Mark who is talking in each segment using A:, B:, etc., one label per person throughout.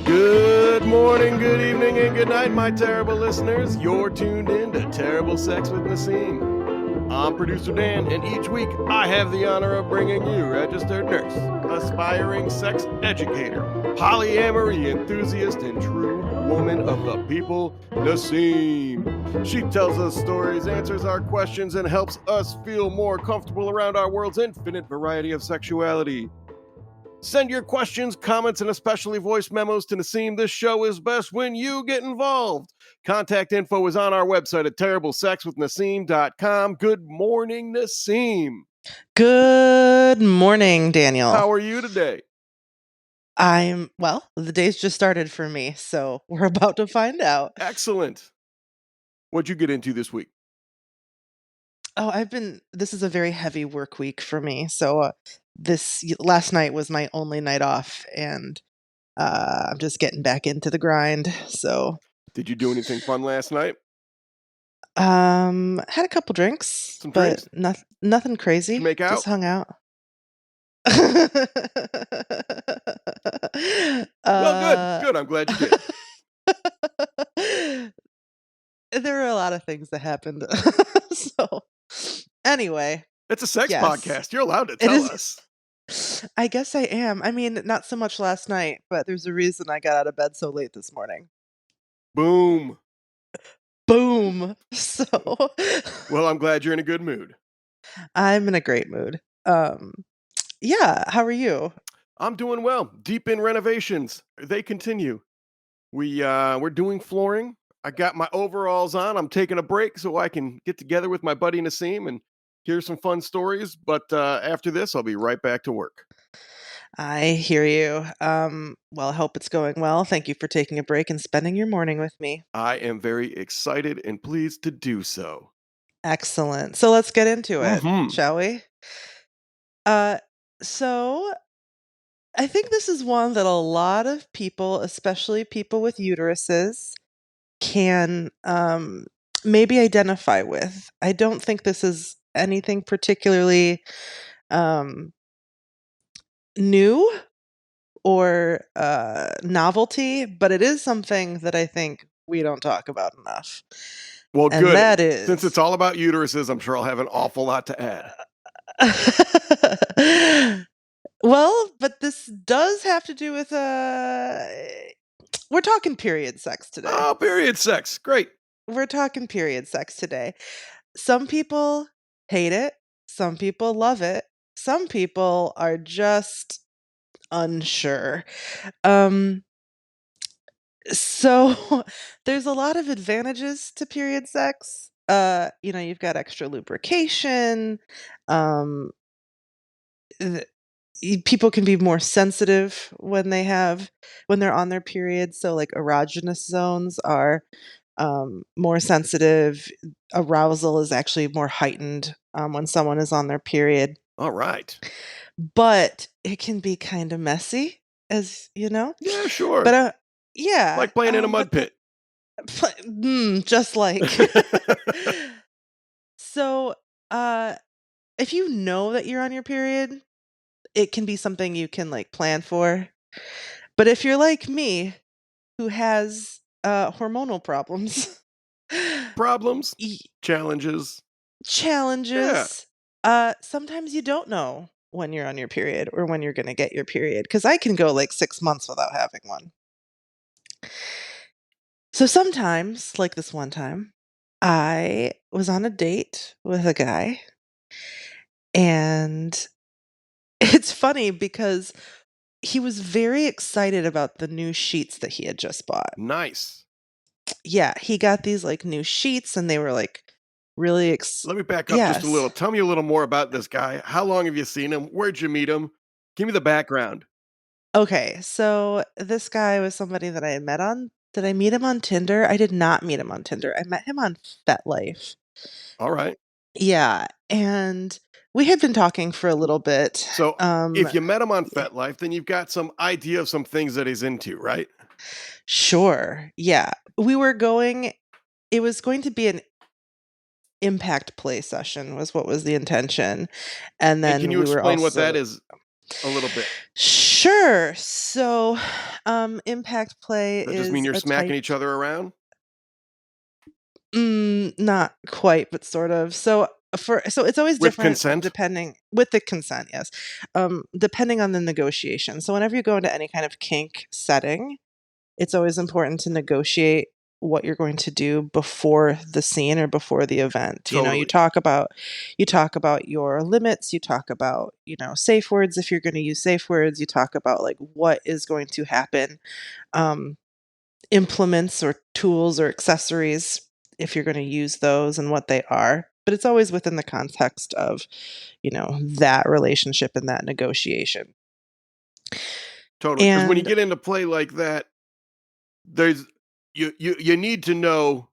A: Good morning, good evening, and good night, my terrible listeners. You're tuned in to Terrible Sex with Naseem. I'm producer Dan, and each week I have the honor of bringing you registered nurse, aspiring sex educator, polyamory enthusiast, and true woman of the people, Naseem. She tells us stories, answers our questions, and helps us feel more comfortable around our world's infinite variety of sexuality. Send your questions, comments, and especially voice memos to Naseem. This show is best when you get involved. Contact info is on our website at terriblesexwithnaseem.com. Good morning, Naseem.
B: Good morning, Daniel.
A: How are you today?
B: The day's just started for me, so we're about to find out.
A: Excellent. What'd you get into this week?
B: This is a very heavy work week for me. So last night was my only night off, and I'm just getting back into the grind. So,
A: Did you do anything fun last night?
B: had a couple drinks, but nothing crazy.
A: Did you make out?
B: Just hung out.
A: Well, good. I'm glad you did.
B: There are a lot of things that happened. So, anyway.
A: It's a sex podcast. You're allowed to tell us.
B: I guess I am. I mean, not so much last night, but there's a reason I got out of bed so late this morning.
A: Boom.
B: So.
A: Well, I'm glad you're in a good mood.
B: I'm in a great mood. Yeah. How are you?
A: I'm doing well. Deep in renovations. They continue. We're doing flooring. I got my overalls on. I'm taking a break so I can get together with my buddy Naseem and hear some fun stories. But after this, I'll be right back to work.
B: I hear you. Well, I hope it's going well. Thank you for taking a break and spending your morning with me.
A: I am very excited and pleased to do so.
B: Excellent. So let's get into it, shall we? So I think this is one that a lot of people, especially people with uteruses, can maybe identify with. I don't think this is anything particularly new or novelty, but it is something that I think we don't talk about enough.
A: Well,
B: and
A: good.
B: That is,
A: since it's all about uteruses, I'm sure I'll have an awful lot to add.
B: Well, but this does have to do with we're talking period sex today.
A: Oh, period sex. Great.
B: We're talking period sex today. Some people hate it. Some people love it. Some people are just unsure. So there's a lot of advantages to period sex. You've got extra lubrication. People can be more sensitive when they're on their period. So like erogenous zones are more sensitive. Arousal is actually more heightened when someone is on their period.
A: All right.
B: But it can be kind of messy, as you know.
A: Yeah, sure.
B: But yeah.
A: Like playing in a mud pit.
B: Just like. So if you know that you're on your period, it can be something you can like plan for. But if you're like me, who has hormonal problems,
A: challenges,
B: sometimes you don't know when you're on your period or when you're going to get your period, because I can go like 6 months without having one. So sometimes, like this one time, I was on a date with a guy, and it's funny because he was very excited about the new sheets that he had just bought.
A: Nice.
B: Yeah, he got these like new sheets, and they were like really
A: Let me back up just a little. Tell me a little more about this guy. How long have you seen him? Where'd you meet him? Give me the background.
B: Okay, so this guy was somebody that I had met on. Did I meet him on Tinder? I did not meet him on Tinder. I met him on FetLife.
A: All right.
B: Yeah, and we had been talking for a little bit.
A: So if you met him on FetLife, then you've got some idea of some things that he's into, right?
B: Sure. Yeah. It was going to be impact play session was what was the intention, and
A: And can
B: then
A: you
B: we were
A: explain what that
B: also
A: is a little bit?
B: Sure. So, impact play
A: That just mean
B: is
A: you're
B: a type.
A: smacking each other around
B: Not quite, but sort of. So it's always
A: with
B: different
A: consent?
B: depending with the consent, yes. Depending on the negotiation. So whenever you go into any kind of kink setting, it's always important to negotiate what you're going to do before the scene or before the event. You know,
A: Totally.
B: you talk about your limits, you talk about, safe words if you're going to use safe words, you talk about like what is going to happen. Um, Implements or tools or accessories if you're going to use those and what they are. But it's always within the context of, that relationship and that negotiation.
A: Totally. Because when you
B: And
A: get into play like that, there's you need to know.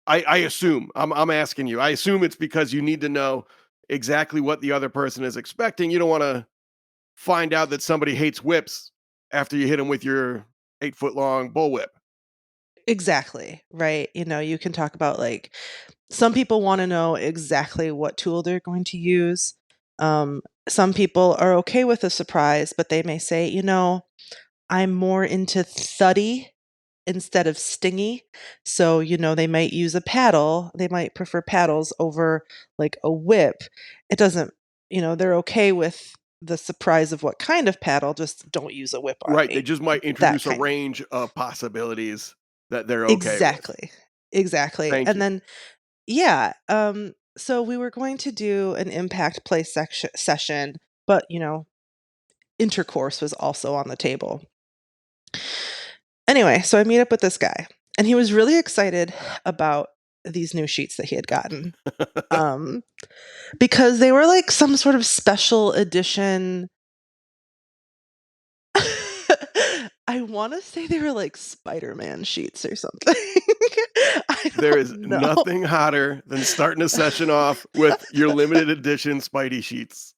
A: I assume I'm asking you. I assume it's because you need to know exactly what the other person is expecting. You don't want to find out that somebody hates whips after you hit them with your 8 foot long bullwhip.
B: exactly, right? You can talk about like some people want to know exactly what tool they're going to use. Some people are okay with a surprise, but they may say, I'm more into thuddy instead of stingy. So, they might use a paddle. They might prefer paddles over like a whip. It doesn't, they're okay with the surprise of what kind of paddle, just don't use a whip on
A: Right. They
B: me.
A: just might
B: That
A: introduce a
B: kind.
A: range of possibilities that they're okay with.
B: Exactly. Exactly.
A: Thank
B: And
A: you.
B: then, yeah. So we were going to do an impact play session, but, intercourse was also on the table. Anyway, so I meet up with this guy, and he was really excited about these new sheets that he had gotten, um, because they were like some sort of special edition. I want to say they were like Spider-Man sheets or something. I
A: There
B: don't
A: is
B: know.
A: nothing hotter than starting a session off with your limited edition Spidey sheets.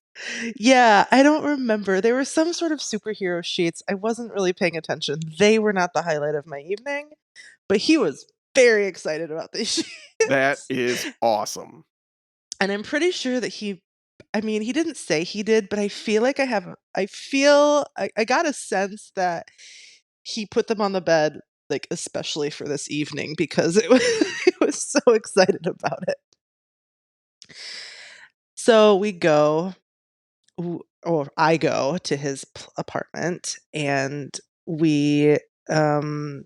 B: Yeah, I don't remember. They were some sort of superhero sheets. I wasn't really paying attention. They were not the highlight of my evening, but he was very excited about these
A: That
B: sheets.
A: is awesome.
B: And I'm pretty sure that he didn't say he did, but I got a sense that he put them on the bed, like, especially for this evening because it was he was so excited about it. So we go, or I go to his apartment, and we, um,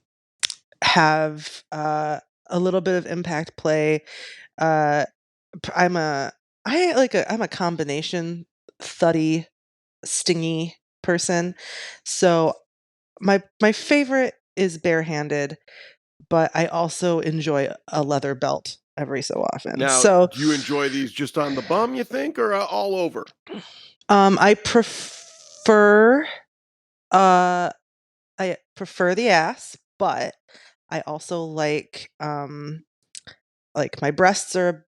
B: have, a little bit of impact play. Uh, p I'm a combination thuddy, stingy person. So my favorite is barehanded, but I also enjoy a leather belt every so often.
A: Now,
B: So,
A: do you enjoy these just on the bum, you think, or all over?
B: I prefer, uh I prefer the ass, but I also like my breasts are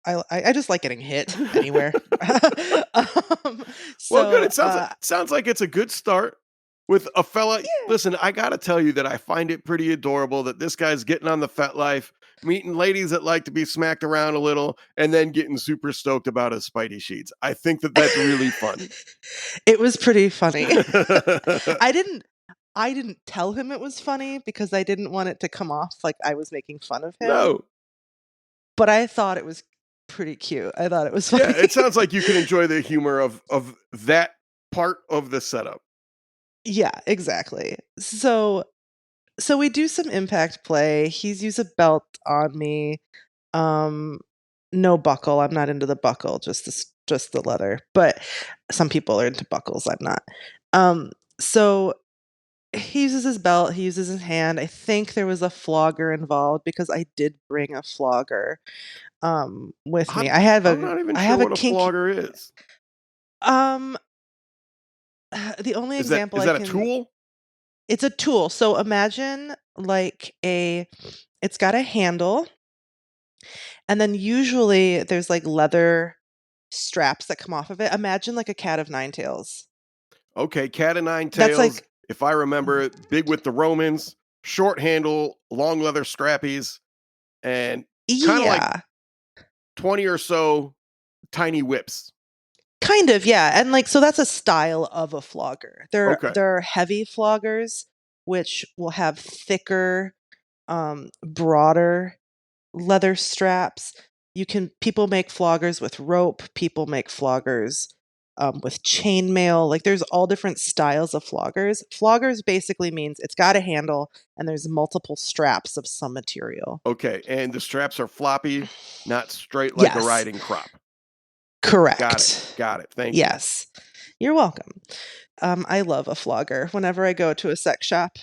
B: I just like getting hit anywhere. Um,
A: Well, good.
B: so,
A: It sounds like it's a good start with a fella.
B: yeah.
A: Listen, I gotta tell you that I find it pretty adorable that this guy's getting on the Fet Life, meeting ladies that like to be smacked around a little, and then getting super stoked about his Spidey sheets. I think that that's really fun.
B: It was pretty funny. I didn't I didn't tell him it was funny because I didn't want it to come off like I was making fun of him,
A: No,
B: but I thought it was pretty cute. I thought it was
A: yeah,
B: funny.
A: it sounds like you can enjoy the humor of that part of the setup.
B: Yeah, exactly. So we do some impact play. He's used a belt on me. Um, no buckle. I'm not into the buckle, just the leather. But some people are into buckles. I'm not. So he uses his belt. He uses his hand. I think there was a flogger involved because I did bring a flogger with me.
A: I'm I'm not even
B: I
A: sure
B: have a
A: what a
B: kink.
A: flogger is.
B: Um, the only
A: Is that
B: example
A: is
B: I
A: that a
B: can.
A: tool?
B: It's a tool. So imagine like it's got a handle, and then usually there's like leather straps that come off of it. Imagine like a cat of nine tails.
A: Okay, cat of nine
B: That's
A: tails.
B: like,
A: If I remember it, big with the Romans, short handle, long leather strappies, and kind of like
B: yeah.
A: 20 or so tiny whips.
B: Kind of, yeah, and, like, so that's a style of a flogger.
A: Okay.
B: There are heavy floggers, which will have thicker, broader leather straps. People make floggers with rope, people make floggers, with chainmail, like, there's all different styles of floggers. Floggers basically means it's got a handle and there's multiple straps of some material.
A: Okay. And the straps are floppy, not straight like a
B: Yes,
A: riding crop. Got it.
B: correct.
A: Got it. Thank you.
B: Yes. You're welcome. I love a flogger. Whenever I go to a sex shop,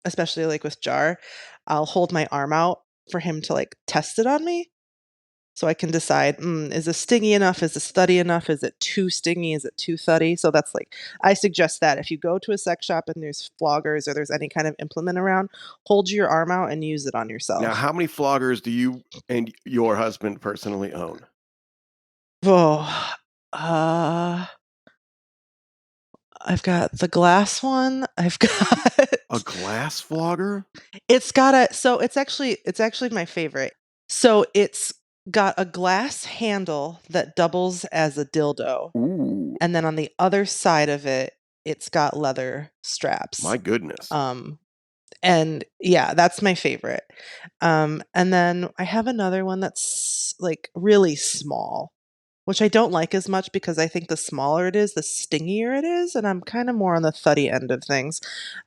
B: especially, like, with Jar, I'll hold my arm out for him to, like, test it on me so I can decide, is this stingy enough? Is this thuddy enough? Is it too stingy? Is it too thuddy? So that's, like, I suggest that if you go to a sex shop and there's floggers or there's any kind of implement around, hold your arm out and use it on
A: Now,
B: yourself.
A: how many floggers do you and your husband personally own?
B: Oh, uh, I've got the glass one. I've got
A: A glass flogger?
B: it's actually my favorite. So it's got a glass handle that doubles as a dildo,
A: Ooh,
B: and then on the other side of it, it's got leather straps.
A: my goodness.
B: And yeah, that's my favorite. And then I have another one that's, like, really small, which I don't like as much because I think the smaller it is, the stingier it is, and I'm kinda more on the thuddy end of things.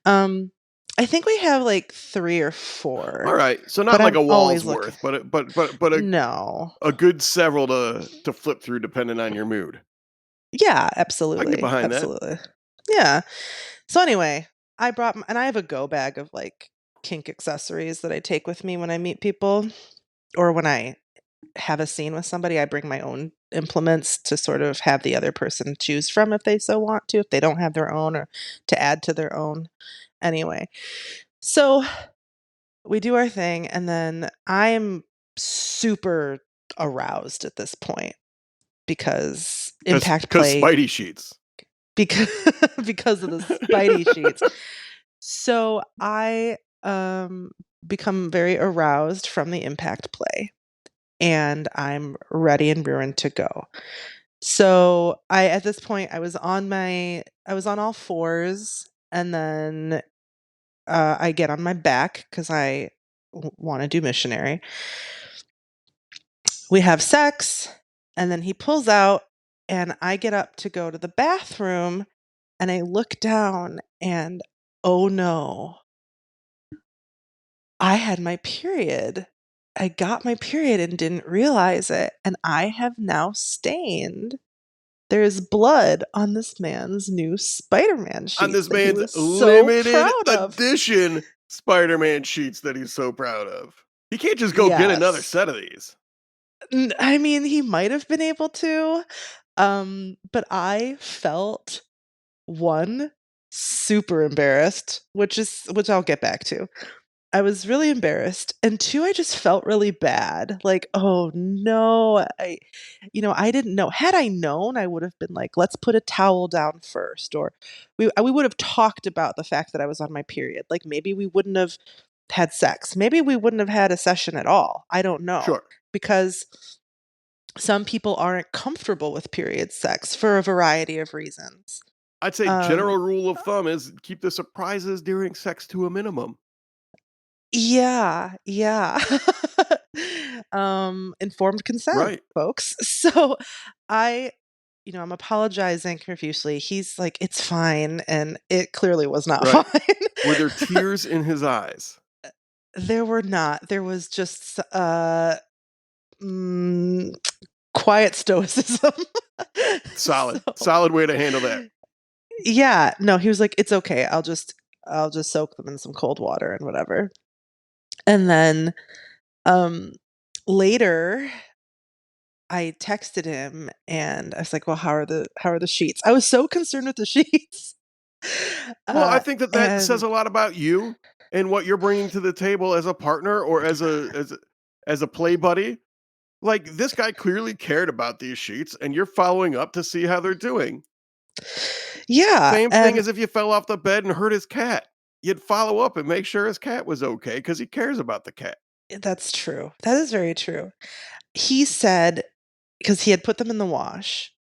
B: Um, I think we have, like, 3 or 4,
A: All right. So
B: but
A: not like
B: I'm
A: a
B: always
A: wall's
B: looking.
A: worth, but
B: No.
A: a good several to flip through depending on your mood.
B: Yeah,
A: I can get
B: absolutely,
A: behind that.
B: absolutely. Yeah. So anyway, and I have a go bag of, like, kink accessories that I take with me when I meet people, or when I have a scene with somebody, I bring my own implements to sort of have the other person choose from if they so want to, if they don't have their own, or to add to their own. Anyway, so we do our thing, and then I'm super aroused at this point because impact
A: Because
B: play,
A: Spidey sheets.
B: because because of the Spidey sheets. So I become very aroused from the impact play, and I'm ready and rearing to go. So at this point I was on all fours, and then I get on my back because I want to do missionary. We have sex, and then he pulls out, and I get up to go to the bathroom, and I look down, and oh no, I had my period. I got my period and didn't realize it, and I have now stained. There's blood on this man's new Spider-Man
A: On
B: sheets
A: this
B: that he
A: man's
B: was so
A: limited
B: proud of.
A: edition Spider-Man sheets that he's so proud of. He can't just go get another
B: Yes.
A: set of these.
B: I mean, he might have been able to, but I felt, 1, super embarrassed, which I'll get back to. I was really embarrassed, and 2, I just felt really bad, like, "Oh, no." I didn't know. Had I known, I would have been like, "Let's put a towel down first," or we would have talked about the fact that I was on my period, like, maybe we wouldn't have had sex. Maybe we wouldn't have had a session at all. I don't know,
A: Sure.
B: because some people aren't comfortable with period sex for a variety of reasons.
A: I'd say
B: Um
A: general rule of thumb is keep the surprises during sex to a minimum.
B: Yeah, yeah. Informed consent,
A: Right.
B: folks. So I I'm apologizing profusely. He's like, "It's fine," and it clearly was not fine.
A: Right. Were there tears in his eyes?
B: There were not. There was just, mm, quiet stoicism.
A: Solid.
B: So
A: Solid way to handle that.
B: yeah, no, he was like, "It's okay. I'll just soak them in some cold water and whatever." And then, um, later I texted him and I was like, "Well, how are the sheets?" I was so concerned with the sheets.
A: Well, I think that that says
B: And
A: a lot about you and what you're bringing to the table as a partner or as a play buddy. Like this guy clearly cared about these sheets and you're following up to see how they're doing.
B: yeah,
A: Same thing
B: and
A: as if you fell off the bed and hurt his cat. You'd follow up and make sure his cat was okay because he cares about the cat.
B: that's true. That is very true. he said, because he had put them in the wash,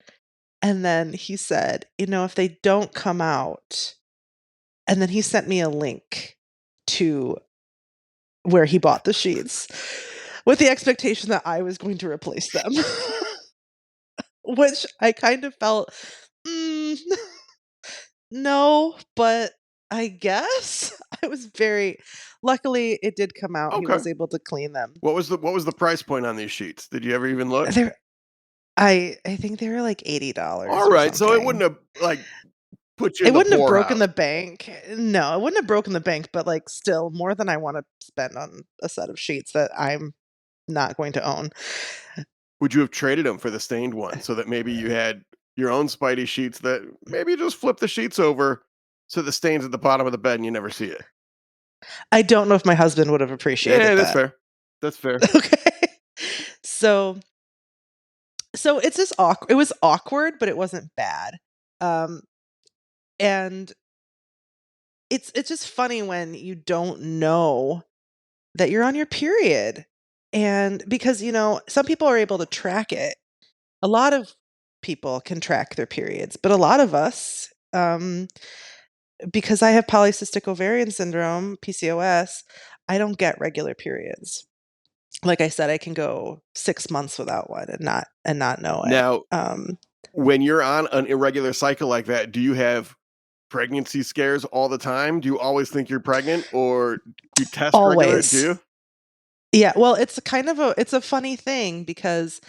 B: and then he said, if they don't come out, and then he sent me a link to where he bought the sheets with the expectation that I was going to replace them, which I kind of felt, mm, no, but I guess I was luckily it did come out. He
A: Okay.
B: was able to clean them.
A: What was the price point on these sheets? Did you ever even look?
B: I think they were like $80
A: All
B: or
A: right, so it
B: something.
A: wouldn't have put you in
B: It
A: the
B: wouldn't have broken
A: poorhouse.
B: the bank. No, it wouldn't have broken the bank, but like still more than I want to spend on a set of sheets that I'm not going to own.
A: Would you have traded them for the stained one so that maybe you had your own Spidey sheets that maybe you just flip the sheets over so the stain's at the bottom of the bed and you never see it?
B: I don't know if my husband would have appreciated
A: Yeah, that's
B: that.
A: fair. That's fair.
B: Okay. So it's just awkward. It was awkward, but it wasn't bad. Um and it's just funny when you don't know that you're on your period. And because, some people are able to track it. A lot of people can track their periods, but a lot of us, because I have polycystic ovarian syndrome, PCOS, I don't get regular periods. Like I said, I can go 6 months without one and not know it.
A: Now, when you're on an irregular cycle like that, do you have pregnancy scares all the time? Do you always think you're pregnant or do you test regular? Do
B: Always.
A: you?
B: Yeah, well, it's a funny thing because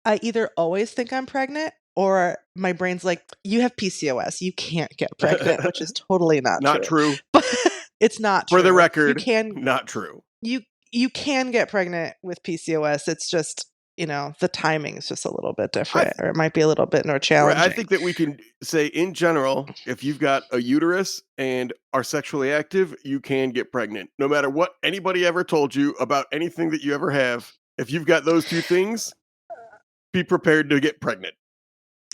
B: I either always think I'm pregnant or my brain's like, "You have PCOS, you can't get pregnant," which is totally not
A: Not
B: true.
A: true.
B: But it's not
A: For the
B: true.
A: record, not true.
B: You you can get pregnant with PCOS. It's just, the timing is just a little bit
A: I
B: different, or it might be a little bit more
A: Right, I
B: challenging.
A: think that we can say in general, if you've got a uterus and are sexually active, you can get pregnant. No matter what anybody ever told you about anything that you ever have, if you've got those two things, be prepared to get pregnant.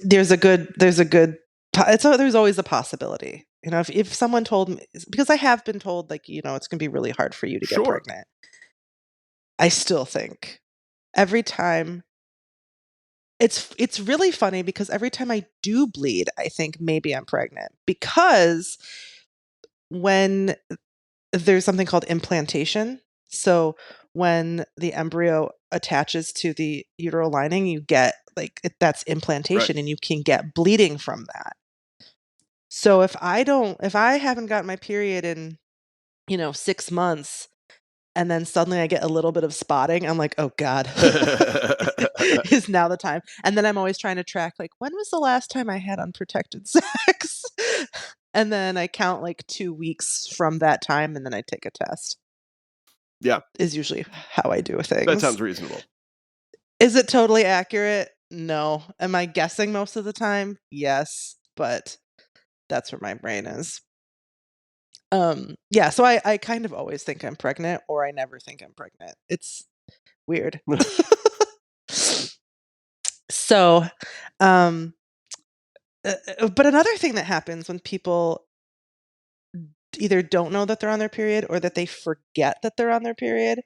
B: There's a good there's always a possibility. If someone told me, because I have been told, like, it's gonna be really hard for you to get
A: Sure.
B: pregnant. I still think every time it's really funny because every time I do bleed, I think maybe I'm pregnant because when there's something called implantation. So when the embryo attaches to the uterine lining, you get that's
A: Right.
B: implantation and you can get bleeding from that. So if I haven't gotten my period in, 6 months and then suddenly I get a little bit of spotting, I'm like, "Oh god." Is now the time? And then I'm always trying to track, like, when was the last time I had unprotected sex? And then I count, like, 2 weeks from that time, and then I take a test,
A: Yeah,
B: is usually how I do
A: that
B: things.
A: sounds reasonable.
B: Is it totally accurate? No. Am I guessing most of the time? Yes, but that's where my brain is. Yeah, so I kind of always think I'm pregnant, or I never think I'm pregnant. It's weird. So, um, but another thing that happens when people either don't know that they're on their period or that they forget that they're on their period.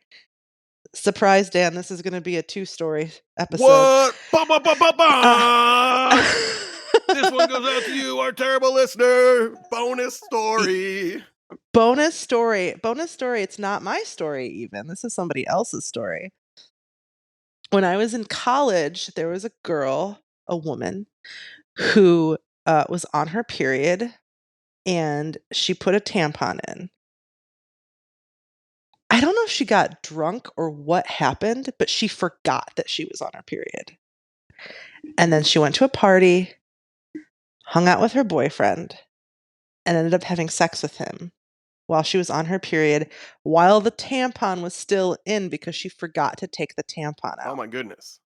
B: Surprise, Dan, this is gonna be a two-story episode.
A: What? Ba, ba, ba, ba,
B: Uh
A: ba! This one goes out to you, our terrible listener. Bonus story.
B: bonus story, it's not my story even, this is somebody else's story. When I was in college, there was a girl, a woman, who, was on her period, and she put a tampon in. I don't know if she got drunk or what happened, but she forgot that she was on her period. And then she went to a party, hung out with her boyfriend, and ended up having sex with him while she was on her period, while the tampon was still in because she forgot to take the tampon
A: Oh
B: out.
A: my goodness.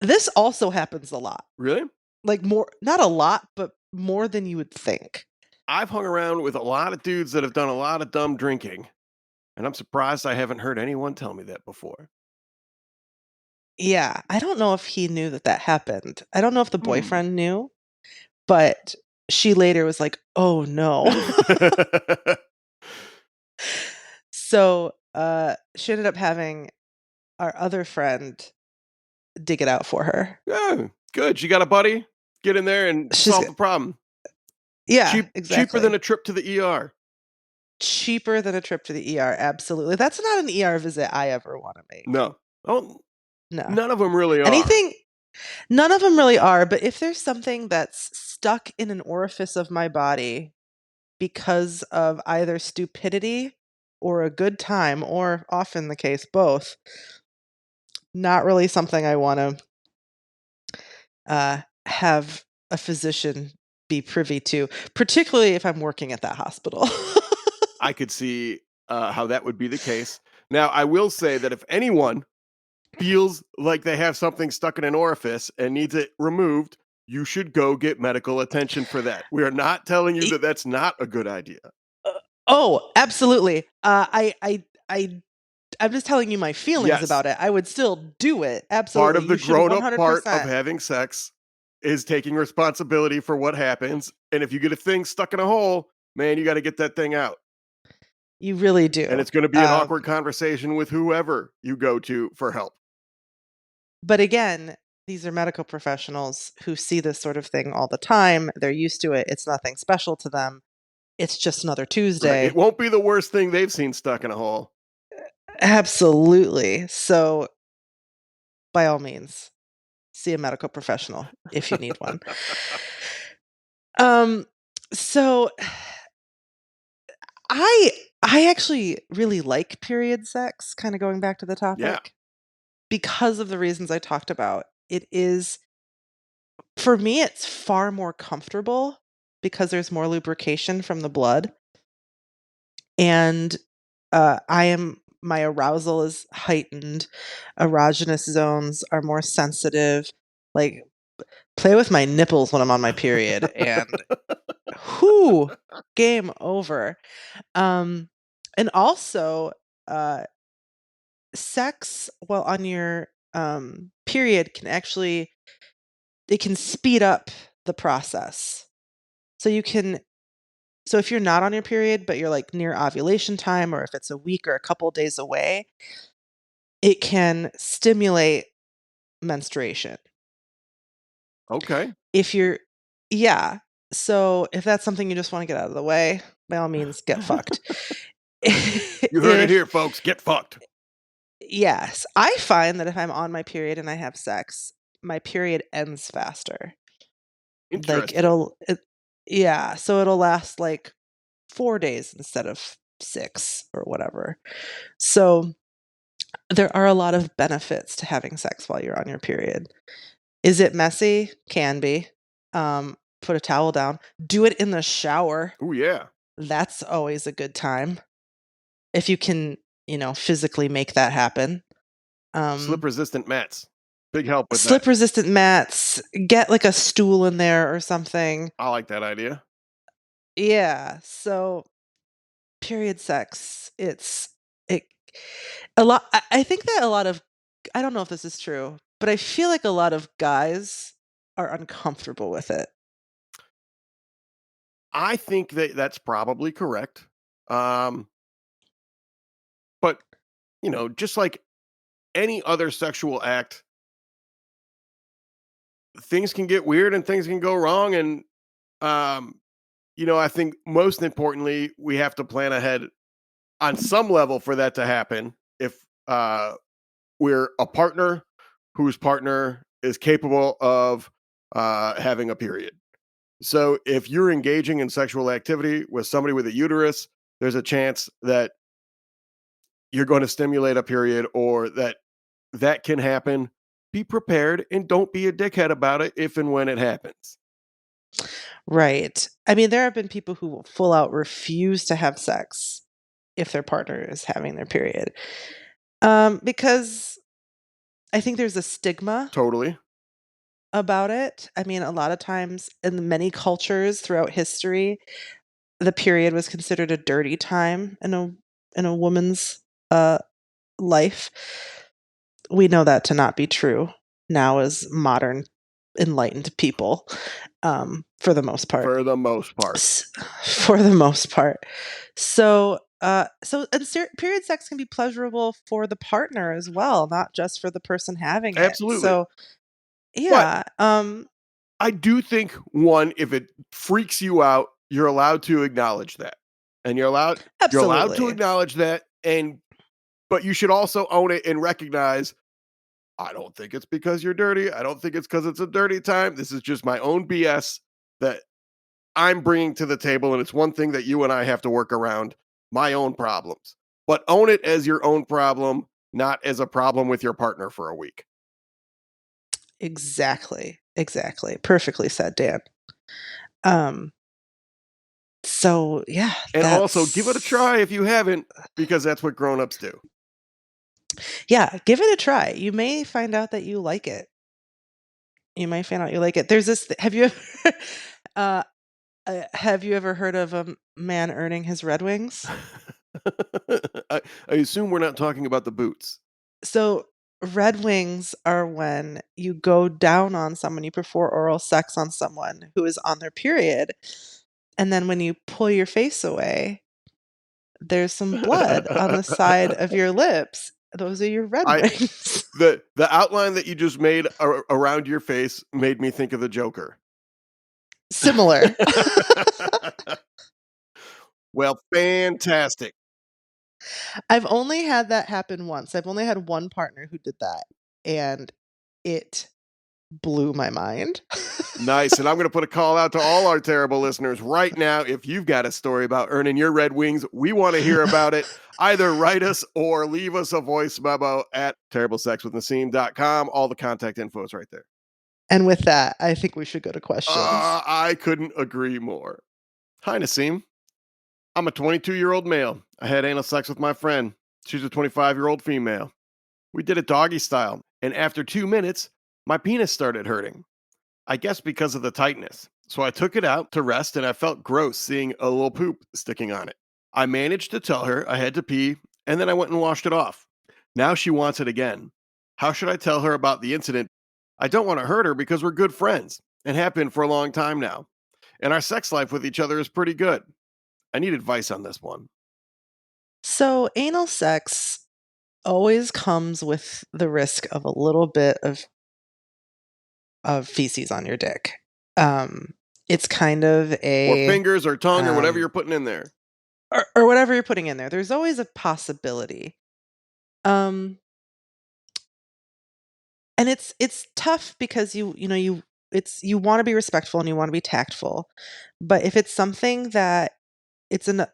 B: This also happens a lot.
A: Really?
B: Like, more, not a lot, but more than you would think.
A: I've hung around with a lot of dudes that have done a lot of dumb drinking, and I'm surprised I haven't heard anyone tell me that before.
B: Yeah, I don't know if he knew that that happened. I don't know if the
A: Hmm.
B: boyfriend knew, but she later was like, "Oh, no." So, she ended up having our other friend dig it out for her.
A: Yeah, good. She got a buddy. Get in there and
B: She's
A: solve the problem.
B: Yeah,
A: Cheaper than
B: exactly.
A: a trip to the ER.
B: Cheaper than a trip to the ER, absolutely. That's not an ER visit I ever wanna make.
A: No. Oh,
B: No.
A: none of them really are.
B: Anything None of them really are, but if there's something that's stuck in an orifice of my body because of either stupidity or a good time, or often the case both, not really something I wanna, have a physician be privy to, particularly if I'm working at that hospital.
A: I could see how that would be the case. Now, I will say that if anyone feels like they have something stuck in an orifice and needs it removed, you should go get medical attention for that. We are not telling you
B: E
A: that that's not a good idea.
B: Oh, absolutely. I'm just telling you my feelings
A: Yes,
B: about it. I would still do it.
A: part
B: Absolutely.
A: of the
B: You should
A: grown up part of
B: 100%.
A: having sex is taking responsibility for what happens. And if you get a thing stuck in a hole, man, you got to get that thing out.
B: You really
A: And
B: do.
A: it's going to be an awkward conversation with whoever you go to for help.
B: But again, these are medical professionals who see this sort of thing all the time. They're used to it. It's nothing special to them. It's just another
A: Right. It
B: Tuesday.
A: won't be the worst thing they've seen stuck in a hole.
B: Absolutely. So, by all means, see a medical professional if you need one. Um, so I I actually really like period sex, kind of going back to the
A: Yeah.
B: topic, because of the reasons I talked about. It is For me, it's far more comfortable because there's more lubrication from the blood, and, my arousal is heightened, erogenous zones are more sensitive, like, play with my nipples when I'm on my period, and whoo, game over. Um, and also, uh, sex while on your, period can actually it can speed up the process. So you can So if you're not on your period, but you're, like, near ovulation time, or if it's a week or a couple days away, it can stimulate menstruation.
A: Okay.
B: If you're Yeah. So if that's something you just wanna get out of the way, by all means, get fucked.
A: You heard it
B: If
A: here, folks. Get fucked.
B: Yes. I find that if I'm on my period and I have sex, my period ends faster. Like,
A: Interesting.
B: yeah, so it'll last, like, 4 days instead of 6 or whatever. So, there are a lot of benefits to having sex while you're on your period. Is it messy? Can be. Put a towel down. Do it in the shower.
A: Oh, yeah.
B: That's always a good time if you can, physically make that happen.
A: Slip
B: Um,
A: resistant mats. Big help with that.
B: Slip resistant mats, get, like, a stool in there or something.
A: I like that idea.
B: Yeah, so period sex, it a lot I think that a lot of I don't know if this is true, but I feel like a lot of guys are uncomfortable with it.
A: I think that that's probably correct. Um, but, just like any other sexual act, things can get weird and things can go wrong. And, um, I think most importantly, we have to plan ahead on some level for that to happen. If we're a partner whose partner is capable of having a period. So if you're engaging in sexual activity with somebody with a uterus, there's a chance that you're going to stimulate a period or that can happen. Be prepared and don't be a dickhead about it if and when it happens.
B: Right. I mean, there have been people who will full out refuse to have sex if their partner is having their period. Because I think there's a stigma
A: Totally.
B: about it. I mean, a lot of times in many cultures throughout history, the period was considered a dirty time in a woman's, uh, life. We know that to not be true now as modern enlightened people, for the most part.
A: For the most part.
B: S For the most part. So, Period sex can be pleasurable for the partner as well, not just for the person having it.
A: Absolutely.
B: So,
A: But
B: yeah,
A: I do think, one, if it freaks you out, you're allowed to acknowledge that. And you're allowed to
B: absolutely.
A: acknowledge that, but you should also own it and recognize, I don't think it's because you're dirty. I don't think it's because it's a dirty time. This is just my own BS that I'm bringing to the table, and it's one thing that you and I have to work around, my own problems. But own it as your own problem, not as a problem with your partner for a week.
B: Exactly. Exactly. Perfectly said, Dan. Um, so yeah,
A: And also give it a try if you haven't, because that's what grown-ups do.
B: yeah, give it a try. You may find out that you like it. You might find out you like it. There's this have you ever uh, have you ever heard of a man earning his Red Wings?
A: I assume we're not talking about the boots.
B: So, Red Wings are when you go down on someone, you perform oral sex on someone who is on their period, and then when you pull your face away, there's some blood on the side of your lips. Those are your Red
A: I
B: Wings.
A: the outline that you just made around your face made me think of the Joker.
B: Similar.
A: Well, fantastic.
B: I've only had that happen once. I've only had one partner who did that, and it blew my mind.
A: Nice. And I'm going to put a call out to all our terrible listeners right now. If you've got a story about earning your Red Wings, we want to hear about it. Either write us or leave us a voice memo at terriblesexwithnaseem.com. All the contact info is right there.
B: And with that, I think we should go to questions.
A: I couldn't agree more. Hi, Naseem. I'm a 22-year-old male. I had anal sex with my friend. She's a 25-year-old female. We did it doggy style, and after 2 minutes, my penis started hurting. I guess because of the tightness. So I took it out to rest, and I felt gross seeing a little poop sticking on it. I managed to tell her I had to pee, and then I went and washed it off. Now she wants it again. How should I tell her about the incident? I don't want to hurt her because we're good friends and have been for a long time now. And our sex life with each other is pretty good. I need advice on this one.
B: So, anal sex always comes with the risk of a little bit of feces on your dick. Um, it's kind of
A: Or
B: a
A: fingers or tongue or whatever
B: um,
A: you're putting in there.
B: or whatever you're putting in there. There's always a possibility. Um, and it's tough because you know you want to be respectful and you want to be tactful, but if it's something that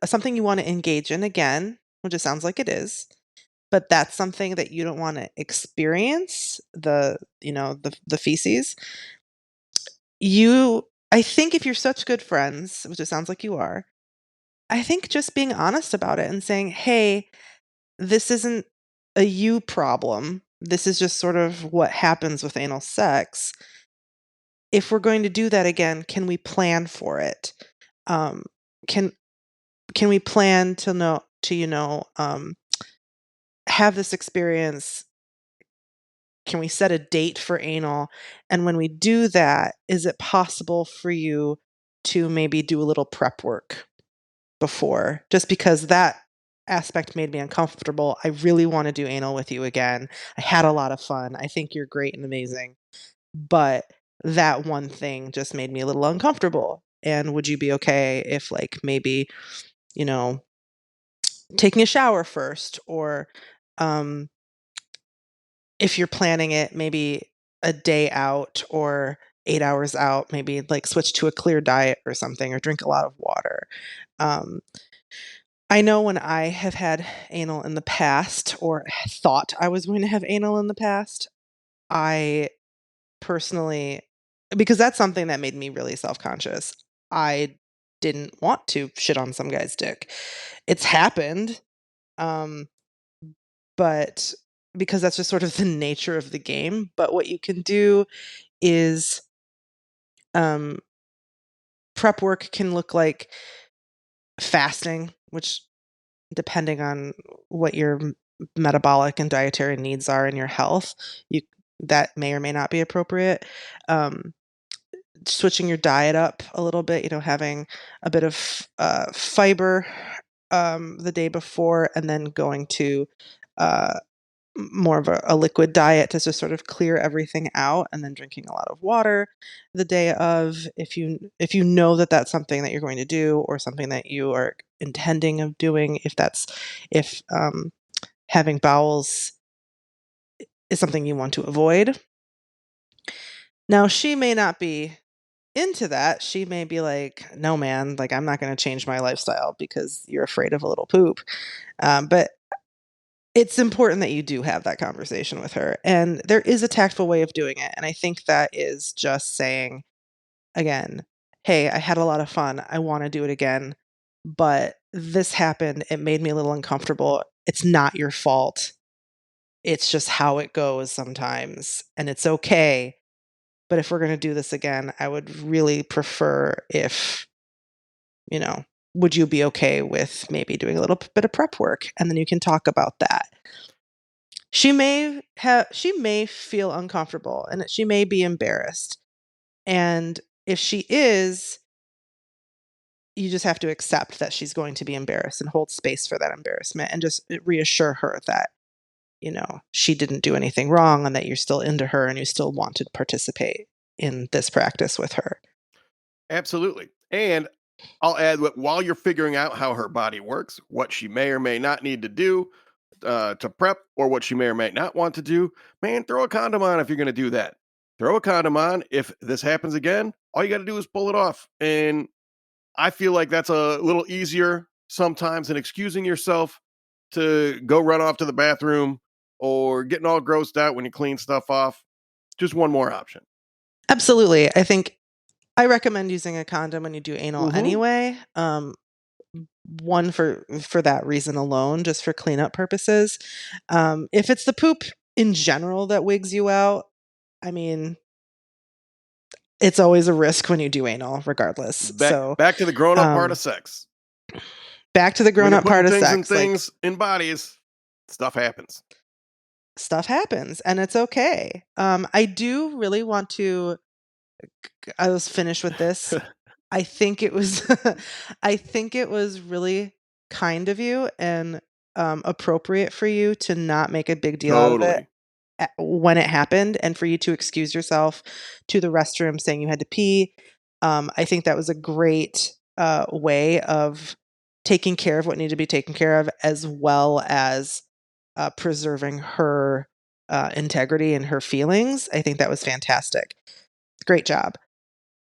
B: something you want to engage in again, which it sounds like it is, but that's something that you don't want to experience the feces. I think if you're such good friends, which it sounds like you are, I think just being honest about it and saying, "Hey, this isn't a you problem. This is just sort of what happens with anal sex. If we're going to do that again, can we plan for it? Um, can can we plan to have this experience? Can we set a date for anal? And when we do that, is it possible for you to maybe do a little prep work before? Just because that aspect made me uncomfortable. I really want to do anal with you again. I had a lot of fun. I think you're great and amazing. But that one thing just made me a little uncomfortable. And would you be okay if, like, maybe, you know, taking a shower first, or um, if you're planning it, maybe a day out or 8 hours out, maybe like switch to a clear diet or something, or drink a lot of water. Um, I know when I have had anal in the past, or thought I was going to have anal in the past, I personally, because that's something that made me really self conscious, I didn't want to shit on some guy's dick. It's happened. Um, but because that's just sort of the nature of the game. But what you can do is um, prep work can look like fasting, which, depending on what your metabolic and dietary needs are in your health, you that may or may not be appropriate. Um, Switching your diet up a little bit, having a bit of fiber the day before, and then going to uh, more of a liquid diet to just sort of clear everything out, and then drinking a lot of water the day of, if you know that that's something that you're going to do, or something that you are intending of doing, if having bowels is something you want to avoid. Now, she may not be into that. She may be like, no, man, like, I'm not going to change my lifestyle because you're afraid of a little poop. But it's important that you do have that conversation with her. And there is a tactful way of doing it. And I think that is just saying, again, hey, I had a lot of fun. I want to do it again. But this happened. It made me a little uncomfortable. It's not your fault. It's just how it goes sometimes. And it's okay. But if we're going to do this again, I would really prefer if, you know, would you be okay with maybe doing a little bit of prep work? And then you can talk about that. She may feel uncomfortable, and she may be embarrassed. And if she is, you just have to accept that she's going to be embarrassed and hold space for that embarrassment, and just reassure her that, she didn't do anything wrong, and that you're still into her and you still want to participate in this practice with her.
A: Absolutely. And I'll add that while you're figuring out how her body works, what she may or may not need to do to prep, or what she may or may not want to do, man, throw a condom on if you're going to do that. Throw a condom on. If this happens again, all you got to do is pull it off. And I feel like that's a little easier sometimes than excusing yourself to go run off to the bathroom or getting all grossed out when you clean stuff off. Just one more option.
B: Absolutely. I recommend using a condom when you do anal
A: Mm-hmm.
B: anyway. One, for that reason alone, just for cleanup purposes. If it's the poop in general that wigs you out, I mean, it's always a risk when you do anal, regardless. So,
A: Back to the grown up part of
B: um,
A: sex.
B: back to the
A: When
B: grown
A: you're
B: up
A: putting
B: part of
A: things in
B: sex, like,
A: things in bodies, stuff happens.
B: stuff happens and it's okay. I do really want to, I was finished with this. I think it was, I think it was really kind of you and appropriate for you to not make a big deal out of it
A: Totally.
B: when it happened, and for you to excuse yourself to the restroom saying you had to pee. I think that was a great way of taking care of what needed to be taken care of, as well as preserving her integrity and her feelings. I think that was fantastic. Great job.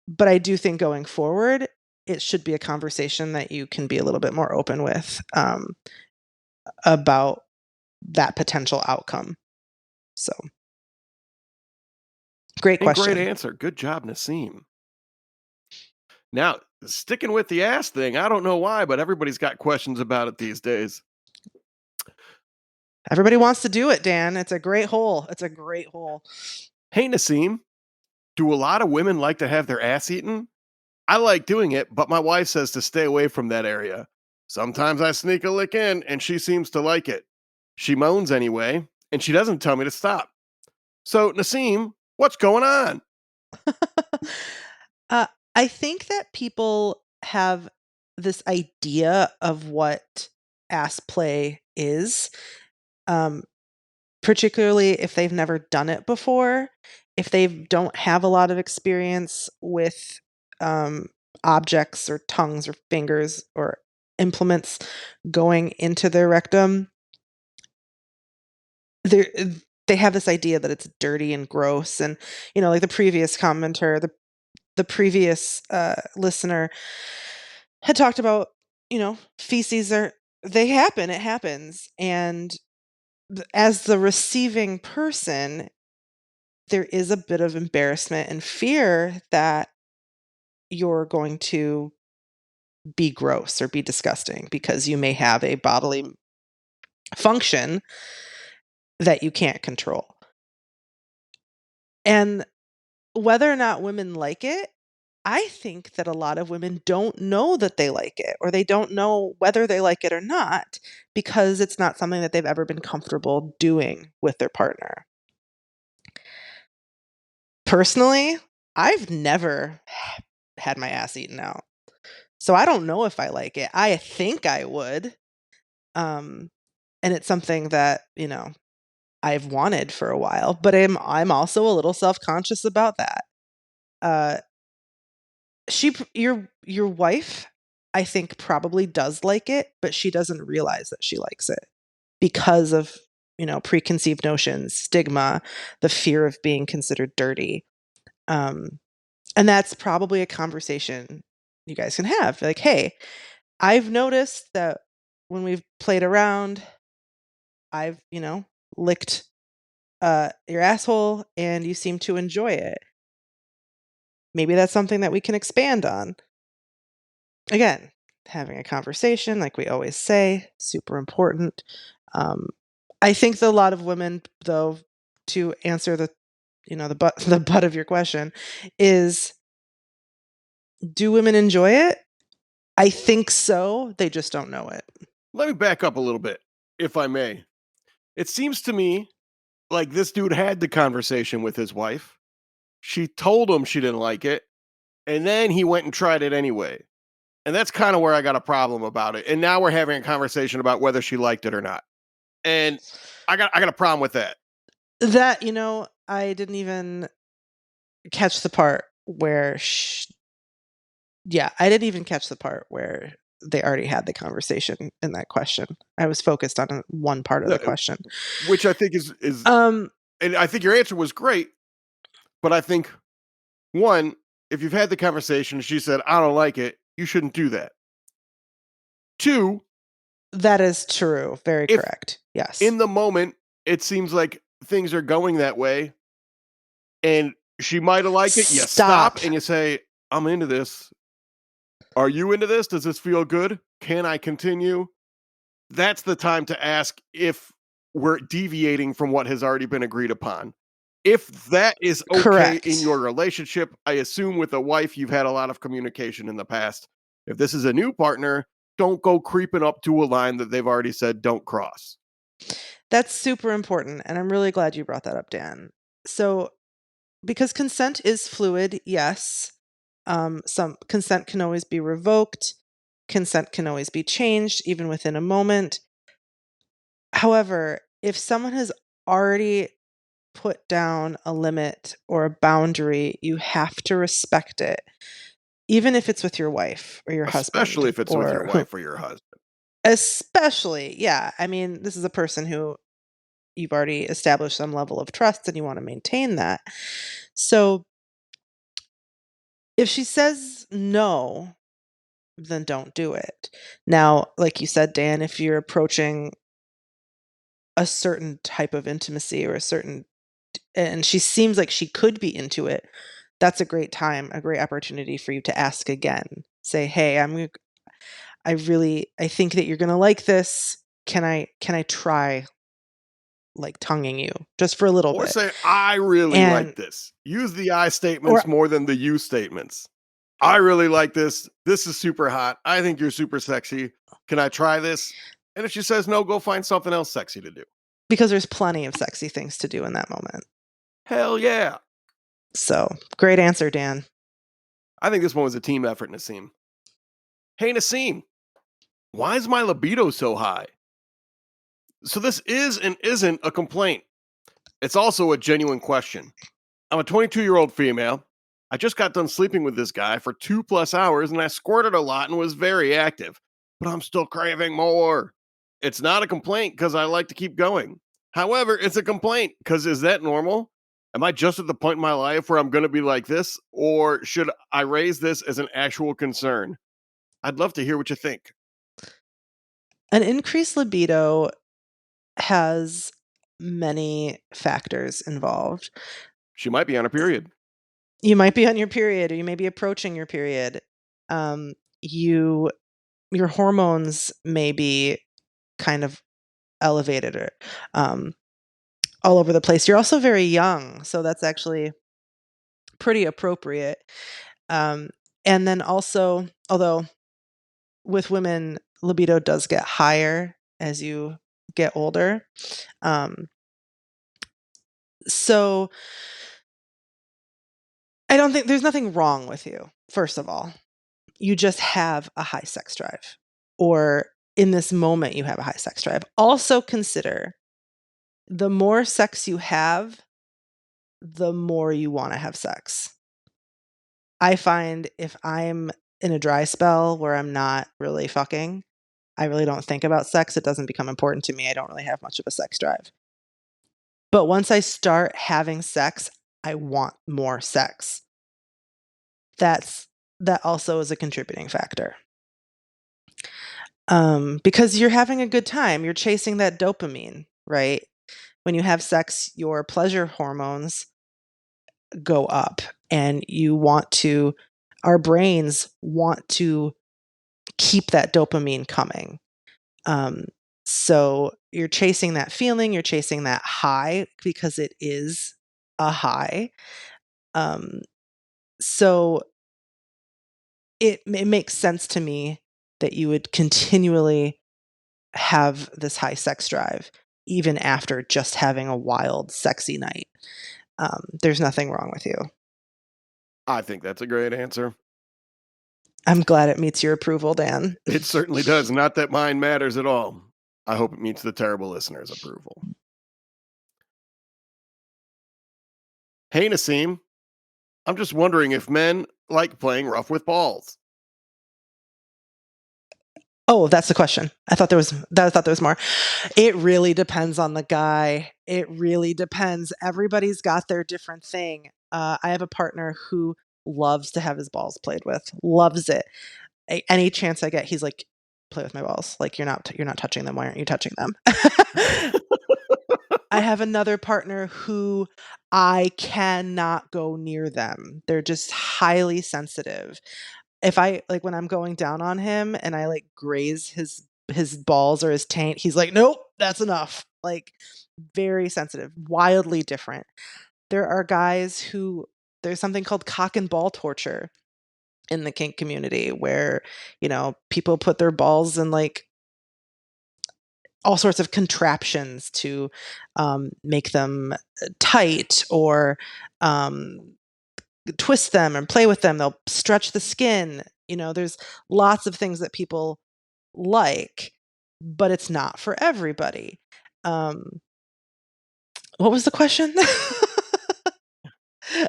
B: But I do think going forward, it should be a conversation that you can be a little bit more open with, about that potential outcome. So, great
A: And great
B: question.
A: answer. Good job, Naseem. Now, sticking with the ass thing, I don't know why, but everybody's got questions about it these days.
B: Everybody wants to do it, Dan. It's a great hole. It's a great hole.
A: Hey, Naseem, do a lot of women like to have their ass eaten? I like doing it, but my wife says to stay away from that area. Sometimes I sneak a lick in, and she seems to like it. She moans anyway, and she doesn't tell me to stop. So, Naseem, what's going on?
B: uh, I think that people have this idea of what ass play is, um, particularly if they've never done it before, if they don't have a lot of experience with um, objects or tongues or fingers or implements going into their rectum. They they have this idea that it's dirty and gross, and like the previous commenter, the previous listener had talked about, feces are they happen, it happens, and as the receiving person, there is a bit of embarrassment and fear that you're going to be gross or be disgusting because you may have a bodily function that you can't control. And whether or not women like it, I think that a lot of women don't know that they like it, or they don't know whether they like it or not, because it's not something that they've ever been comfortable doing with their partner. Personally, I've never had my ass eaten out. So I don't know if I like it. I think I would. Um, and it's something that, I've wanted for a while, but I'm also a little self-conscious about that. Uh, your wife, I think, probably does like it, but she doesn't realize that she likes it because of, preconceived notions, stigma, the fear of being considered dirty. Um, and that's probably a conversation you guys can have. Like, hey, I've noticed that when we've played around, I've, licked your asshole and you seem to enjoy it. Maybe that's something that we can expand on. Again, having a conversation, like we always say, super important. Um, I think that a lot of women, though, to answer the butt the butt of your question, is do women enjoy it? I think so. They just don't know it.
A: Let me back up a little bit, if I may. It seems to me like this dude had the conversation with his wife. She told him she didn't like it, and then he went and tried it anyway. And that's kind of where I got a problem about it. And now we're having a conversation about whether she liked it or not. And I got a problem with that.
B: That, I didn't even catch the part where yeah, I didn't even catch the part where they already had the conversation in that question. I was focused on one part of the question.
A: Which I think is
B: Um
A: and I think your answer was great, but I think one, if you've had the conversation and she said, I don't like it, you shouldn't do that. Two,
B: that is true. Very
A: if
B: correct. Yes.
A: in the moment it seems like things are going that way and she might have liked it, you stop and you say, I'm into this. Are you into this? Does this feel good? Can I continue? That's the time to ask if we're deviating from what has already been agreed upon. If that is okay
B: Correct.
A: in your relationship, I assume with a wife, you've had a lot of communication in the past. If this is a new partner, don't go creeping up to a line that they've already said don't cross.
B: That's super important. And I'm really glad you brought that up, Dan. So, because consent is fluid, yes. Some consent can always be revoked. Consent can always be changed, even within a moment. However, if someone has already put down a limit or a boundary, you have to respect it, even if it's with your wife or your husband.
A: Especially if it's with your wife or your husband.
B: Especially, yeah. I mean, this is a person who you've already established some level of trust and you want to maintain that. So if she says no, then don't do it. Now, like you said, Dan, if you're approaching a certain type of intimacy or and she seems like she could be into it, that's a great time, a great opportunity for you to ask again. Say, hey, I think that you're going to like this. Can I try like tonguing you just for a little
A: Or
B: bit?
A: say, I really like this. Use the I statements more than the you statements. I really like this. This is super hot. I think you're super sexy. Can I try this? And if she says no, go find something else sexy to do.
B: Because there's plenty of sexy things to do in that moment.
A: Hell yeah.
B: So, great answer, Dan.
A: I think this one was a team effort, Naseem. Hey, Naseem, why is my libido so high? So, this is and isn't a complaint. It's also a genuine question. I'm a 22-year-old female. I just got done sleeping with this guy for 2+ hours and I squirted a lot and was very active, but I'm still craving more. It's not a complaint because I like to keep going. However, it's a complaint because is that normal? Am I just at the point in my life where I'm going to be like this, or should I raise this as an actual concern? I'd love to hear what you think.
B: An increased libido has many factors involved.
A: She might be on her period.
B: You might be on your period, or you may be approaching your period. Your hormones may be kind of elevated or all over the place. You're also very young, so that's actually pretty appropriate. And then also, although with women, libido does get higher as you get older. So I don't think there's nothing wrong with you, first of all. you just have a high sex drive, or in this moment you have a high sex drive. Also consider the more sex you have, the more you want to have sex. I find if I'm in a dry spell where I'm not really fucking, I really don't think about sex. It doesn't become important to me. I don't really have much of a sex drive. But once I start having sex, I want more sex. That also is a contributing factor. Because you're having a good time, you're chasing that dopamine, right? When you have sex, your pleasure hormones go up, and our brains want to keep that dopamine coming. So you're chasing that feeling, you're chasing that high because it is a high. So it makes sense to me that you would continually have this high sex drive, even after just having a wild, sexy night. There's nothing wrong with you.
A: I think that's a great answer.
B: I'm glad it meets your approval, Dan.
A: It certainly does. Not that mine matters at all. I hope it meets the terrible listeners' approval. Hey, Naseem. I'm just wondering if men like playing rough with balls.
B: Oh, that's the question. I thought there was more. It really depends on the guy. It really depends. Everybody's got their different thing. I have a partner who loves to have his balls played with. Loves it. Any chance I get, he's like, "Play with my balls. Like you're not touching them. Why aren't you touching them?" I have another partner who I cannot go near them. They're just highly sensitive. If I like when I'm going down on him and I like graze his balls or his taint, he's like, "Nope, that's enough." Like very sensitive, wildly different. There are guys who there's something called cock and ball torture in the kink community where, people put their balls in like all sorts of contraptions to make them tight or twist them and play with them. They'll stretch the skin. There's lots of things that people like, but it's not for everybody. What was the question?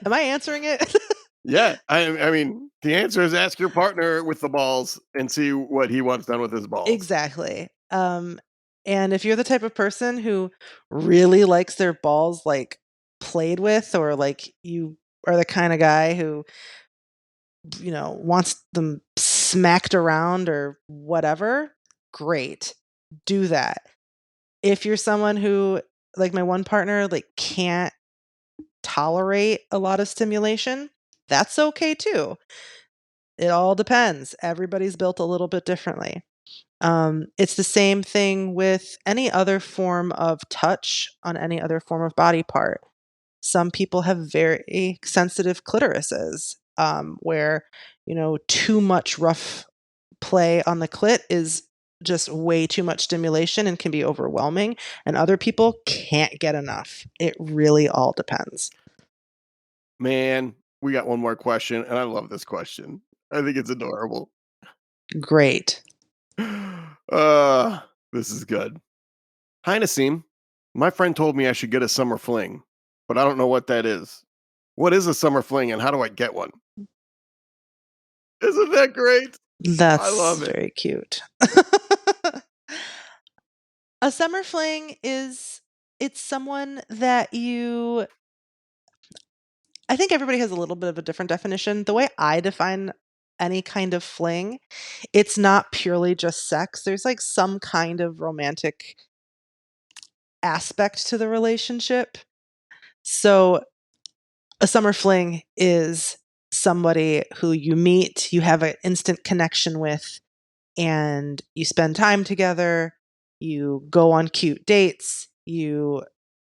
B: Am I answering it?
A: Yeah, I mean, the answer is ask your partner with the balls and see what he wants done with his balls.
B: Exactly. And if you're the type of person who really likes their balls like played with, or like you are the kind of guy who wants them smacked around or whatever, great. Do that. If you're someone who, like my one partner, like can't tolerate a lot of stimulation, that's okay too. It all depends. Everybody's built a little bit differently. It's the same thing with any other form of touch on any other form of body part. Some people have very sensitive clitorises, where, too much rough play on the clit is just way too much stimulation and can be overwhelming. And other people can't get enough. It really all depends.
A: Man, we got one more question, and I love this question. I think it's adorable.
B: Great.
A: This is good. Hi, Naseem. My friend told me I should get a summer fling, but I don't know what that is. What is a summer fling, and how do I get one? Isn't that great?
B: That's
A: I love it.
B: very cute. A summer fling it's someone that I think everybody has a little bit of a different definition. The way I define any kind of fling, it's not purely just sex. There's like some kind of romantic aspect to the relationship. So a summer fling is somebody who you meet, you have an instant connection with, and you spend time together, you go on cute dates, you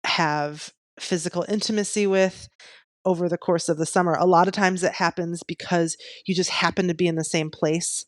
B: have physical intimacy with over the course of the summer. A lot of times it happens because you just happen to be in the same place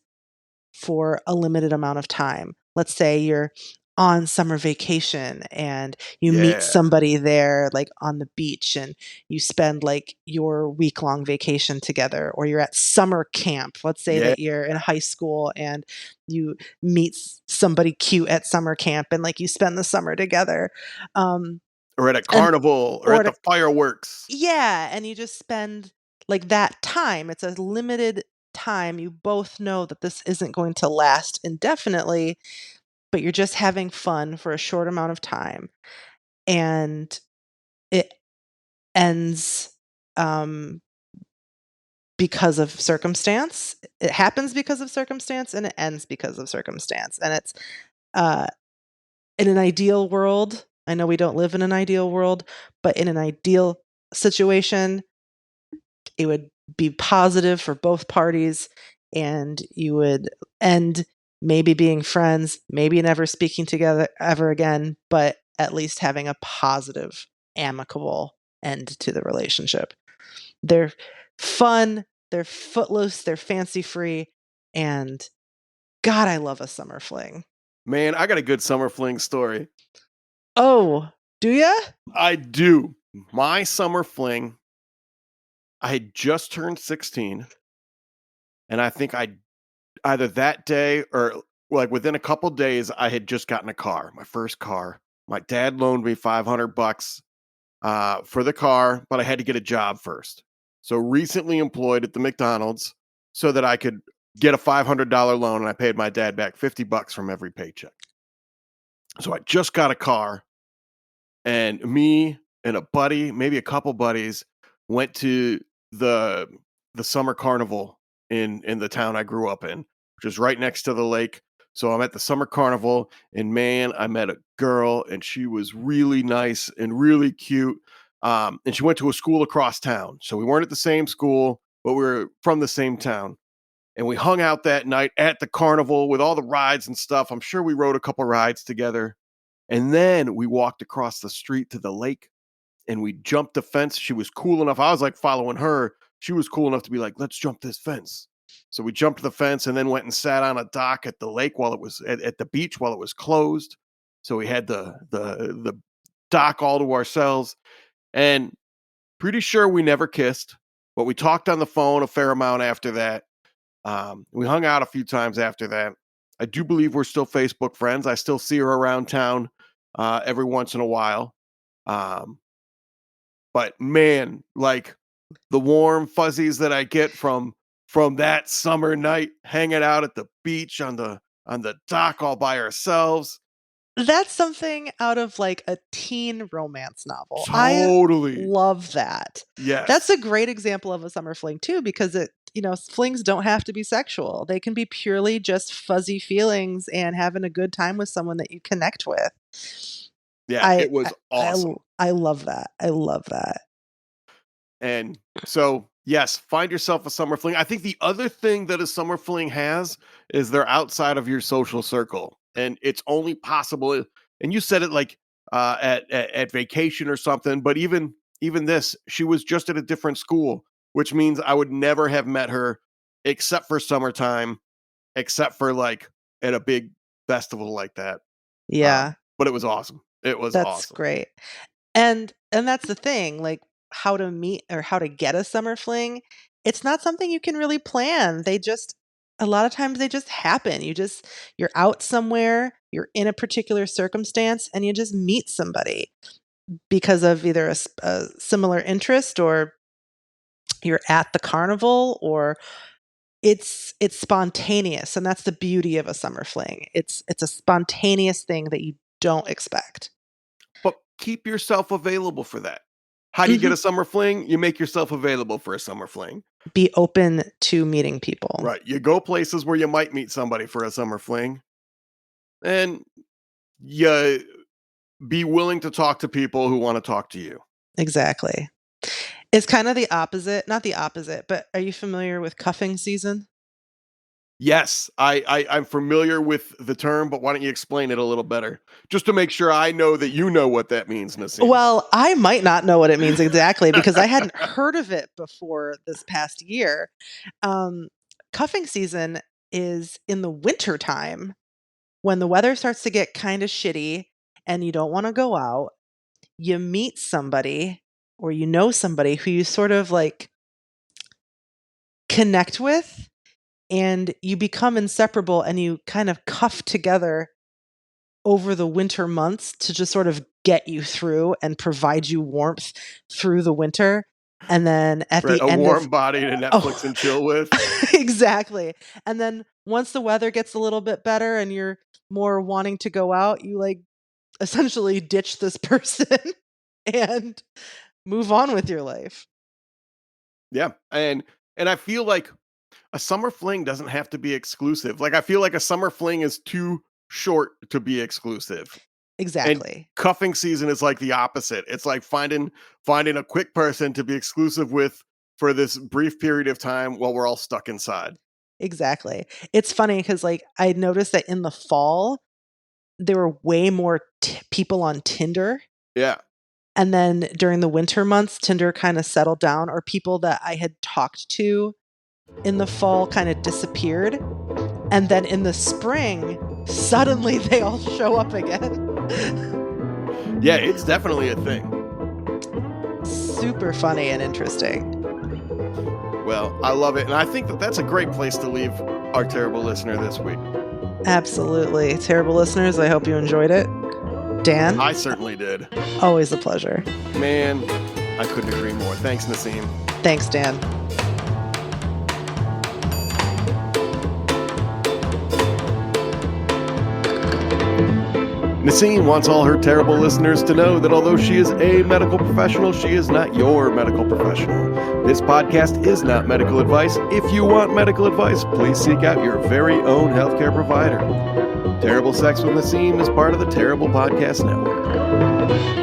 B: for a limited amount of time. Let's say you're on summer vacation and you meet
A: Yeah.
B: somebody there, like, on the beach, and you spend, like, your week-long vacation together, or you're at summer camp. Let's say
A: Yeah.
B: that you're in high school and you meet somebody cute at summer camp and, like, you spend the summer together. Um,
A: Or at a
B: and
A: carnival or
B: or
A: at
B: at
A: the
B: a
A: fireworks.
B: Yeah, and you just spend, like, that time. It's a limited time. You both know that this isn't going to last indefinitely, but you're just having fun for a short amount of time, and it ends, um, because of circumstance. It happens because of circumstance, and it ends because of circumstance, and it's, uh, in an ideal world, I know we don't live in an ideal world, but in an ideal situation, it would be positive for both parties, and you would end maybe being friends, maybe never speaking together ever again, but at least having a positive, amicable end to the relationship. They're fun, they're footloose, they're fancy free, and God, I love a summer fling.
A: Man, I got a good summer fling story.
B: Oh, do ya?
A: I do. My summer fling, I had just turned 16, and I think I either that day or like within a couple days, I had just gotten a car, my first car. My dad loaned me $500 for the car, but I had to get a job first. So recently employed at the McDonald's so that I could get a $500 loan, and I paid my dad back $50 from every paycheck. So I just got a car, and me and a buddy, maybe a couple buddies, went to the the summer carnival in the town I grew up in, which is right next to the lake. So I'm at the summer carnival, and man, I met a girl, and she was really nice and really cute. And she went to a school across town, so we weren't at the same school, but we were from the same town. And we hung out that night at the carnival with all the rides and stuff. I'm sure we rode a couple rides together. And then we walked across the street to the lake and we jumped the fence. She was cool enough. I was like following her. She was cool enough to be like, let's jump this fence. So we jumped the fence and then went and sat on a dock at the lake while it was at the beach while it was closed. So we had the dock all to ourselves. And pretty sure we never kissed, but we talked on the phone a fair amount after that. We hung out a few times after that. I do believe we're still Facebook friends. I still see her around town every once in a while. Um, but man, like the warm fuzzies that I get from that summer night hanging out at the beach on the dock all by ourselves.
B: That's something out of, like, a teen romance novel. I
A: Totally.
B: love that. That's
A: Yes.
B: a great example of a summer fling too, because flings don't have to be sexual. They can be purely just fuzzy feelings and having a good time with someone that you connect with.
A: Yeah,
B: I
A: it was awesome.
B: I love that. I love that.
A: And so, yes, find yourself a summer fling. I think the other thing that a summer fling has is they're outside of your social circle, and it's only possible. And you said it like at vacation or something, but even this, she was just at a different school, which means I would never have met her except for summertime, except for like at a big festival like that.
B: Yeah,
A: But it was awesome. It was
B: that's
A: awesome.
B: great. And that's the thing, like, how to meet or how to get a summer fling, it's not something you can really plan. They just A lot of times they just happen. You're out somewhere, you're in a particular circumstance, and you just meet somebody because of either a similar interest, or you're at the carnival, or it's spontaneous, and that's the beauty of a summer fling. It's a spontaneous thing that you don't expect.
A: But keep yourself available for that. How do you get
B: Mhm.
A: a summer fling? You make yourself available for a summer fling.
B: Be open to meeting people.
A: Right. You go places where you might meet somebody for a summer fling, and you be willing to talk to people who want to talk to you.
B: Exactly. It's kind of the opposite, not the opposite, but are you familiar with cuffing season?
A: Yes, I'm familiar with the term, but why don't you explain it a little better? Just to make sure I know that you know what that means, Naseem.
B: Well, I might not know what it means exactly because I hadn't heard of it before this past year. Um, Cuffing season is in the winter time when the weather starts to get kind of shitty and you don't want to go out, you meet somebody or you know somebody who you sort of like connect with, and you become inseparable and you kind of cuff together over the winter months to just sort of get you through and provide you warmth through the winter. And then at
A: Right,
B: the
A: a
B: end
A: warm
B: of
A: body to Netflix and chill with.
B: exactly. And then once the weather gets a little bit better and you're more wanting to go out, you like essentially ditch this person and move on with your life.
A: Yeah, and I feel like a summer fling doesn't have to be exclusive. Like, I feel like a summer fling is too short to be exclusive. And
B: Exactly.
A: cuffing season is like the opposite. It's like finding a quick person to be exclusive with for this brief period of time while we're all stuck inside.
B: Exactly. It's funny because like I noticed that in the fall there were way more people on Tinder.
A: Yeah.
B: And then during the winter months, Tinder kind of settled down, or people that I had talked to in the fall kind of disappeared. And then in the spring, suddenly they all show up again.
A: Yeah, it's definitely a thing.
B: Super funny and interesting.
A: Well, I love it. And I think that that's a great place to leave our terrible listener this week.
B: Absolutely. Terrible listeners, I hope you enjoyed it. Dan?
A: I certainly did.
B: Always a pleasure.
A: Man, I couldn't agree more. Thanks, Naseem.
B: Thanks, Dan.
A: Naseem wants all her terrible listeners to know that although she is a medical professional, she is not your medical professional. This podcast is not medical advice. If you want medical advice, please seek out your very own healthcare provider. Terrible Sex with Naseem is part of the Terrible Podcast Network.